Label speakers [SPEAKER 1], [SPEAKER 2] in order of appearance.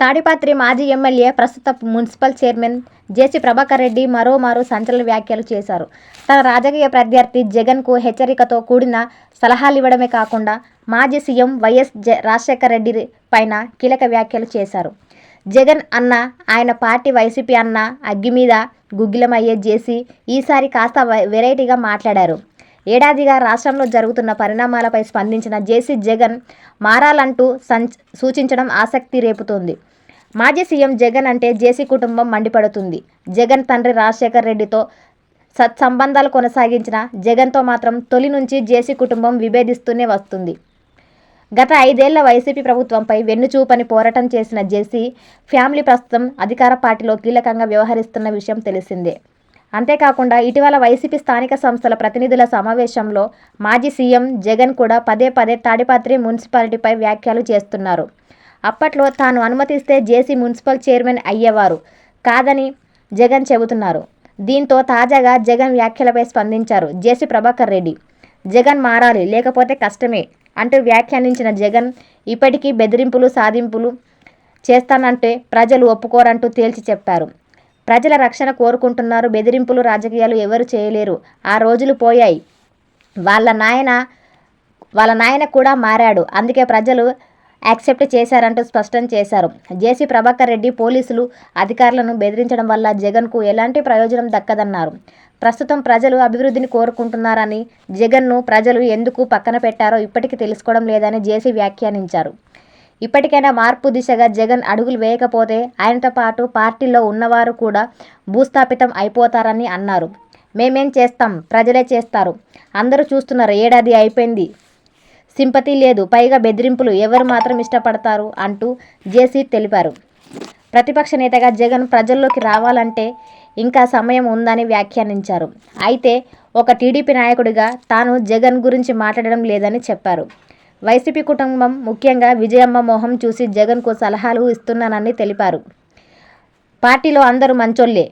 [SPEAKER 1] తాడిపత్రి మాజీ ఎమ్మెల్యే, ప్రస్తుత municipal chairman జేసీ ప్రభాకర్ రెడ్డి మరోమారు సంచలన వ్యాఖ్యలు చేశారు. తన రాజకీయ ప్రత్యర్థి జగన్కు హెచ్చరికతో కూడిన సలహాలివ్వడమే కాకుండా మాజీ సీఎం వైఎస్ రాజశేఖర రెడ్డి పైన కీలక వ్యాఖ్యలు చేశారు. జగన్ అన్న, ఆయన పార్టీ వైసీపీ అన్న అగ్గి మీద గుగ్గిలమయ్యే జేసీ ఈసారి కాస్త వెరైటీగా మాట్లాడారు. ఏడాదిగా రాష్ట్రంలో జరుగుతున్న పరిణామాలపై స్పందించిన జేసీ జగన్ మారాలంటూ సూచించడం ఆసక్తి రేపుతోంది. మాజీ సీఎం జగన్ అంటే జేసీ కుటుంబం మండిపడుతుంది. జగన్ తండ్రి రాజశేఖర రెడ్డితో సత్సంబంధాలు కొనసాగించిన జగన్తో మాత్రం తొలి నుంచి జేసీ కుటుంబం విభేదిస్తూనే వస్తుంది. గత 5 ఏళ్ల వైసీపీ ప్రభుత్వంపై వెన్నుచూపని పోరాటం చేసిన జేసీ ఫ్యామిలీ ప్రస్తుతం అధికార పార్టీలో కీలకంగా వ్యవహరిస్తున్న విషయం తెలిసిందే. అంతేకాకుండా ఇటీవల వైసీపీ స్థానిక సంస్థల ప్రతినిధుల సమావేశంలో మాజీ సీఎం జగన్ కూడా పదే పదే తాడిపత్రి మున్సిపాలిటీపై వ్యాఖ్యలు చేస్తున్నారు. అప్పట్లో తాను అనుమతిస్తే జేసీ మున్సిపల్ చైర్మన్ అయ్యేవారు కాదని జగన్ చెబుతున్నారు. దీంతో తాజాగా జగన్ వ్యాఖ్యలపై స్పందించారు జేసీ ప్రభాకర్ రెడ్డి. జగన్ మారాలి, లేకపోతే కష్టమే అంటూ వ్యాఖ్యానించిన జగన్ ఇప్పటికీ బెదిరింపులు, సాధింపులు చేస్తానంటే ప్రజలు ఒప్పుకోరంటూ తేల్చి చెప్పారు. ప్రజల రక్షణ కోరుకుంటున్నారు. బెదిరింపులు, రాజకీయాలు ఎవరు చేయలేరు. ఆ రోజులు పోయాయి. వాళ్ళ నాయన కూడా మారాడు. అందుకే ప్రజలు యాక్సెప్ట్ చేశారంటూ స్పష్టం చేశారు. జేసీ ప్రభాకర్ రెడ్డి పోలీసులు, అధికారులను బెదిరించడం వల్ల జగన్కు ఎలాంటి ప్రయోజనం దక్కదన్నారు. ప్రస్తుతం ప్రజలు అభివృద్ధిని కోరుకుంటున్నారని, జగన్ను ప్రజలు ఎందుకు పక్కన పెట్టారో ఇప్పటికీ తెలుసుకోవడం లేదని జేసీ వ్యాఖ్యానించారు. ఇప్పటికైనా మార్పు దిశగా జగన్ అడుగులు వేయకపోతే ఆయనతో పాటు పార్టీలో ఉన్నవారు కూడా భూస్థాపితం అయిపోతారని అన్నారు. మేమేం చేస్తాం, ప్రజలే చేస్తారు. అందరూ చూస్తున్నారు. ఏడాది అయిపోయింది, సింపతి లేదు, పైగా బెదిరింపులు ఎవరు మాత్రం ఇష్టపడతారు అంటూ జేసీ తెలిపారు. ప్రతిపక్ష నేతగా జగన్ ప్రజల్లోకి రావాలంటే ఇంకా సమయం ఉందని వ్యాఖ్యానించారు. అయితే ఒక టీడీపీ నాయకుడిగా తాను జగన్ గురించి మాట్లాడడం లేదని చెప్పారు. వైసీపీ కుటుంబం, ముఖ్యంగా విజయమ్మ మొహం చూసి జగన్కు సలహాలు ఇస్తున్నానని తెలిపారు. పార్టీలో అందరూ మంచోళ్లే.